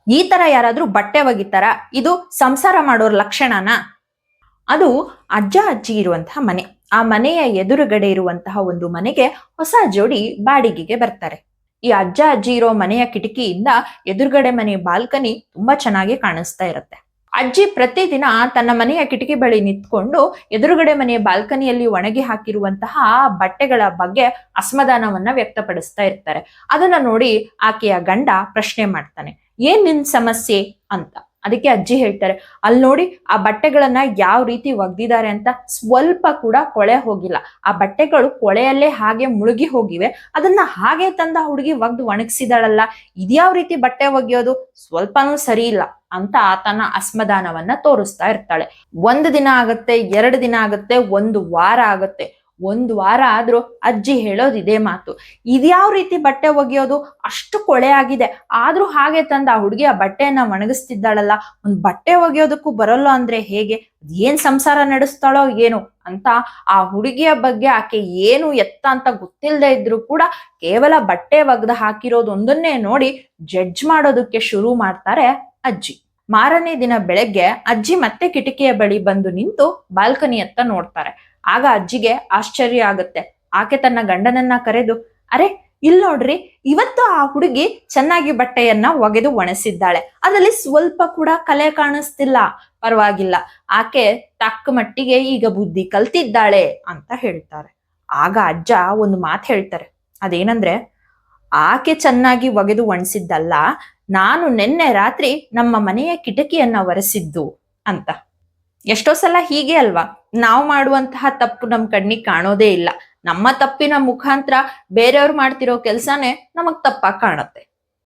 ಈ ತರ ಯಾರಾದ್ರೂ ಬಟ್ಟೆ ಒಗಿತಾರ? ಇದು ಸಂಸಾರ ಮಾಡೋರ್ ಲಕ್ಷಣನಾ? ಅದು ಅಜ್ಜ ಅಜ್ಜಿ ಇರುವಂತಹ ಮನೆ. ಆ ಮನೆಯ ಎದುರುಗಡೆ ಇರುವಂತಹ ಒಂದು ಮನೆಗೆ ಹೊಸ ಜೋಡಿ ಬಾಡಿಗೆಗೆ ಬರ್ತಾರೆ. ಈ ಅಜ್ಜ ಅಜ್ಜಿ ಇರೋ ಮನೆಯ ಕಿಟಕಿಯಿಂದ ಎದುರುಗಡೆ ಮನೆ ಬಾಲ್ಕನಿ ತುಂಬಾ ಚೆನ್ನಾಗಿ ಕಾಣಿಸ್ತಾ ಇರುತ್ತೆ. ಅಜ್ಜಿ ಪ್ರತಿದಿನ ತನ್ನ ಮನೆಯ ಕಿಟಕಿ ಬಳಿ ನಿಂತ್ಕೊಂಡು ಎದುರುಗಡೆ ಮನೆಯ ಬಾಲ್ಕನಿಯಲ್ಲಿ ಒಣಗಿ ಹಾಕಿರುವಂತಹ ಬಟ್ಟೆಗಳ ಬಗ್ಗೆ ಅಸಮಾಧಾನವನ್ನ ವ್ಯಕ್ತಪಡಿಸ್ತಾ ಇರ್ತಾರೆ. ಅದನ್ನ ನೋಡಿ ಆಕೆಯ ಗಂಡ ಪ್ರಶ್ನೆ ಮಾಡ್ತಾನೆ, ಏನ್ ನಿನ್ ಸಮಸ್ಯೆ ಅಂತ. ಅದಕ್ಕೆ ಅಜ್ಜಿ ಹೇಳ್ತಾರೆ, ಅಲ್ಲಿ ನೋಡಿ ಆ ಬಟ್ಟೆಗಳನ್ನ ಯಾವ ರೀತಿ ಒಗ್ದಿದ್ದಾರೆ ಅಂತ, ಸ್ವಲ್ಪ ಕೂಡ ಕೊಳೆ ಹೋಗಿಲ್ಲ. ಆ ಬಟ್ಟೆಗಳು ಕೊಳೆಯಲ್ಲೇ ಹಾಗೆ ಮುಳುಗಿ ಹೋಗಿವೆ. ಅದನ್ನ ಹಾಗೆ ತಂದ ಹುಡುಗಿ ಒಗ್ದು ಒಣಗಿಸಿದಾಳಲ್ಲ, ಇದ್ಯಾವ ರೀತಿ ಬಟ್ಟೆ ಒಗೆಯೋದು? ಸ್ವಲ್ಪನೂ ಸರಿ ಇಲ್ಲ ಅಂತ ತನ್ನ ಅಸಮಾಧಾನವನ್ನ ತೋರಿಸ್ತಾ ಇರ್ತಾಳೆ. 1 ದಿನ ಆಗತ್ತೆ, 2 ದಿನ ಆಗತ್ತೆ, 1 ವಾರ ಆಗತ್ತೆ. 1 ವಾರ ಆದ್ರೂ ಅಜ್ಜಿ ಹೇಳೋದು ಇದೇ ಮಾತು. ಇದ್ಯಾವ ರೀತಿ ಬಟ್ಟೆ ಒಗೆಯೋದು? ಅಷ್ಟು ಕೊಳೆ ಆಗಿದೆ, ಆದ್ರೂ ಹಾಗೆ ತಂದ ಆ ಹುಡುಗಿ ಆ ಬಟ್ಟೆಯನ್ನ ಒಣಗಿಸ್ತಿದ್ದಾಳಲ್ಲ, ಒಂದ್ ಬಟ್ಟೆ ಒಗೆಯೋದಕ್ಕೂ ಬರಲ್ಲ ಅಂದ್ರೆ ಹೇಗೆ? ಏನ್ ಸಂಸಾರ ನಡೆಸ್ತಾಳೋ ಏನೋ ಅಂತ ಆ ಹುಡುಗಿಯ ಬಗ್ಗೆ ಆಕೆ ಏನು ಎತ್ತ ಅಂತ ಗೊತ್ತಿಲ್ಲದೆ ಇದ್ರು ಕೂಡ ಕೇವಲ ಬಟ್ಟೆ ಒಗ್ದು ಹಾಕಿರೋದೊಂದನ್ನೇ ನೋಡಿ ಜಡ್ಜ್ ಮಾಡೋದಕ್ಕೆ ಶುರು ಮಾಡ್ತಾರೆ ಅಜ್ಜಿ. ಮಾರನೇ ದಿನ ಬೆಳಗ್ಗೆ ಅಜ್ಜಿ ಮತ್ತೆ ಕಿಟಕಿಯ ಬಳಿ ಬಂದು ನಿಂತು ಬಾಲ್ಕನಿ ಹತ್ತ ನೋಡ್ತಾರೆ. ಆಗ ಅಜ್ಜಿಗೆ ಆಶ್ಚರ್ಯ ಆಗುತ್ತೆ. ಆಕೆ ತನ್ನ ಗಂಡನನ್ನ ಕರೆದು, ಅರೆ ಇಲ್ ನೋಡ್ರಿ, ಇವತ್ತು ಆ ಹುಡುಗಿ ಚೆನ್ನಾಗಿ ಬಟ್ಟೆಯನ್ನ ಒಗೆದು ಒಣಸಿದ್ದಾಳೆ, ಅದರಲ್ಲಿ ಸ್ವಲ್ಪ ಕೂಡ ಕಲೆ ಕಾಣಿಸ್ತಿಲ್ಲ, ಪರವಾಗಿಲ್ಲ, ಆಕೆ ತಕ್ಕ ಮಟ್ಟಿಗೆ ಈಗ ಬುದ್ಧಿ ಕಲ್ತಿದ್ದಾಳೆ ಅಂತ ಹೇಳ್ತಾರೆ. ಆಗ ಅಜ್ಜ ಒಂದು ಮಾತು ಹೇಳ್ತಾರೆ. ಅದೇನಂದ್ರೆ, ಆಕೆ ಚೆನ್ನಾಗಿ ಒಗೆದು ಒಣಸಿದ್ದಲ್ಲ, ನಾನು ನಿನ್ನೆ ರಾತ್ರಿ ನಮ್ಮ ಮನೆಯ ಕಿಟಕಿಯನ್ನ ಒರೆಸಿದ್ದು ಅಂತ. ಎಷ್ಟೋ ಸಲ ಹೀಗೆ ಅಲ್ವಾ, ನಾವು ಮಾಡುವಂತಹ ತಪ್ಪು ನಮ್ ಕಣ್ಣಿಗೆ ಕಾಣೋದೇ ಇಲ್ಲ. ನಮ್ಮ ತಪ್ಪಿನ ಮುಖಾಂತರ ಬೇರೆಯವ್ರು ಮಾಡ್ತಿರೋ ಕೆಲ್ಸನೇ ನಮಗ್ ತಪ್ಪಾಗಿ ಕಾಣುತ್ತೆ.